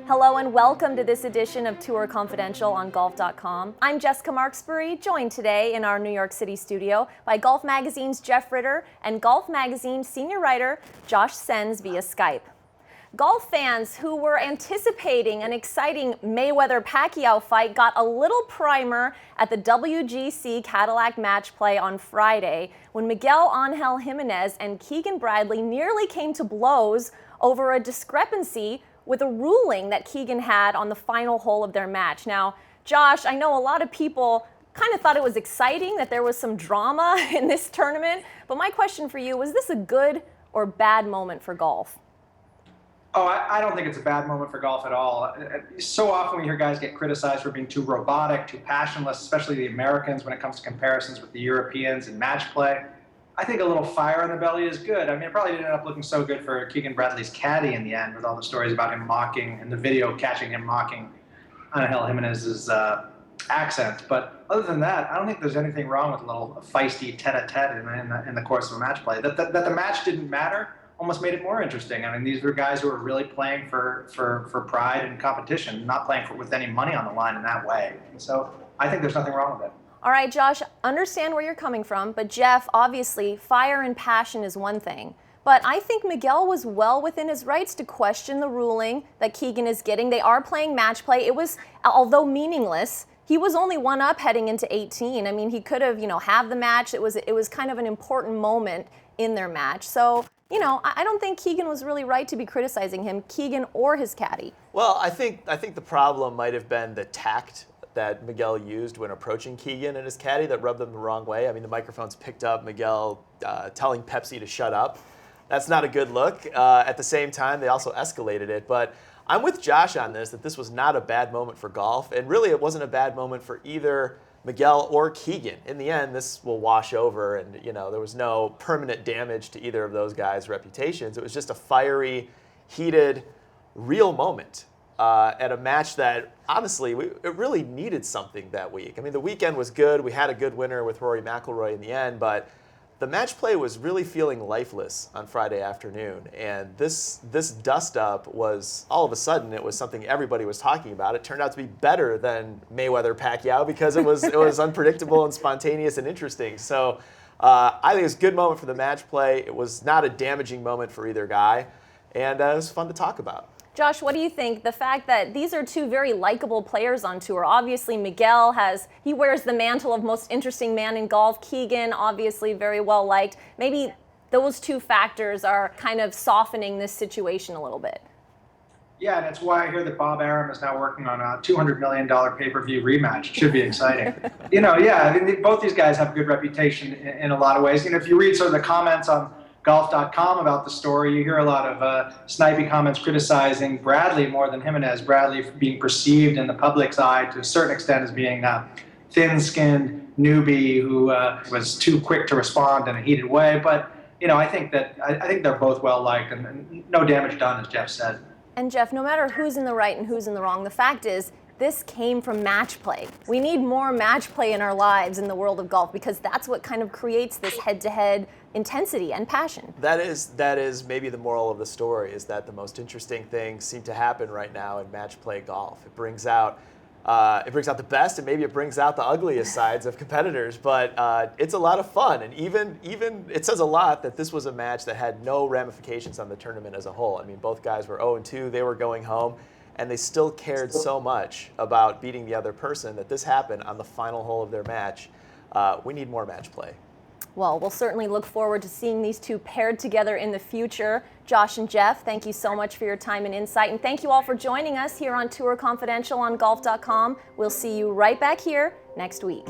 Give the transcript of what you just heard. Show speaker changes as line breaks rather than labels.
Hello and welcome to this edition of Tour Confidential on Golf.com. I'm Jessica Marksbury, joined today in our New York City studio by Golf Magazine's Jeff Ritter and Golf Magazine senior writer Josh Sens via Skype. Golf fans who were anticipating an exciting Mayweather-Pacquiao fight got a little primer at the WGC Cadillac match play on Friday when Miguel Jimenez and Keegan Bradley nearly came to blows over a discrepancy with a ruling that Keegan had on the final hole of their match. Now, Josh, I know a lot of people kind of thought it was exciting that there was some drama in this tournament, but my question for you, was this a good or bad moment for golf?
Oh, I don't think it's a bad moment for golf at all. So often we hear guys get criticized for being too robotic, too passionless, especially the Americans when it comes to comparisons with the Europeans in match play. I think a little fire in the belly is good. I mean, it probably didn't end up looking so good for Keegan Bradley's caddy in the end, with all the stories about him mocking and the video catching him mocking Angel Jimenez's accent. But other than that, I don't think there's anything wrong with a little feisty tete-a-tete in the course of a match play. That the match didn't matter almost made it more interesting. I mean, these were guys who were really playing for pride and competition, not playing with any money on the line in that way. And so I think there's nothing wrong with it.
All right, Josh, understand where you're coming from, but Jeff, obviously, fire and passion is one thing. But I think Miguel was well within his rights to question the ruling that Keegan is getting. They are playing match play. It was, although meaningless, he was only one up heading into 18. I mean, he could have, have the match. It was kind of an important moment in their match. So, I don't think Keegan was really right to be criticizing him, Keegan or his caddy.
Well, I think the problem might have been the tact that Miguel used when approaching Keegan and his caddy that rubbed them the wrong way. I mean, the microphones picked up Miguel telling Pepsi to shut up. That's not a good look. At the same time, they also escalated it. But I'm with Josh on this, that this was not a bad moment for golf. And really, it wasn't a bad moment for either Miguel or Keegan. In the end, this will wash over, and there was no permanent damage to either of those guys' reputations. It was just a fiery, heated, real moment at a match that, honestly, it really needed something that week. I mean, the weekend was good. We had a good winner with Rory McIlroy in the end, but the match play was really feeling lifeless on Friday afternoon. And this dust-up was, all of a sudden, it was something everybody was talking about. It turned out to be better than Mayweather-Pacquiao because it was unpredictable and spontaneous and interesting. So I think it was a good moment for the match play. It was not a damaging moment for either guy, and it was fun to talk about.
Josh, what do you think? The fact that these are two very likable players on tour. Obviously, Miguel he wears the mantle of most interesting man in golf. Keegan, obviously very well liked. Maybe those two factors are kind of softening this situation a little bit.
Yeah, and it's why I hear that Bob Arum is now working on a $200 million pay-per-view rematch. It should be exciting. I mean, both these guys have a good reputation in a lot of ways. If you read sort of the comments on Golf.com about the story, you hear a lot of snipey comments criticizing Bradley more than Jimenez. Bradley being perceived in the public's eye to a certain extent as being a thin-skinned newbie who was too quick to respond in a heated way. But I think they're both well liked, and no damage done, as Jeff said.
And Jeff, no matter who's in the right and who's in the wrong, the fact is this came from match play. We need more match play in our lives in the world of golf because that's what kind of creates this head-to-head intensity and passion.
That is maybe the moral of the story, is that the most interesting things seem to happen right now in match play golf. It brings out the best, and maybe it brings out the ugliest sides of competitors, but it's a lot of fun. And even it says a lot that this was a match that had no ramifications on the tournament as a whole. I mean, both guys were 0-2, they were going home, and they still cared so much about beating the other person that this happened on the final hole of their match. We need more match play.
Well, we'll certainly look forward to seeing these two paired together in the future. Josh and Jeff, thank you so much for your time and insight. And thank you all for joining us here on Tour Confidential on Golf.com. We'll see you right back here next week.